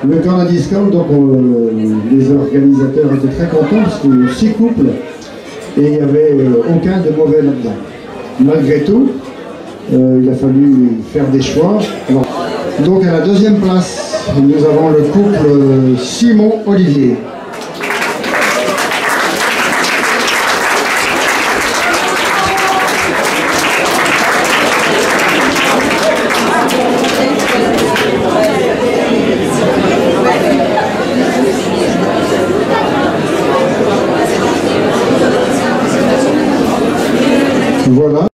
Le Carnaval Discount, donc les organisateurs étaient très contents parce qu'il y avait 6 couples et il n'y avait aucun de mauvais là-dedans. Malgré tout, il a fallu faire des choix. Donc à la deuxième place, nous avons le couple Simon-Olivier. Voilà.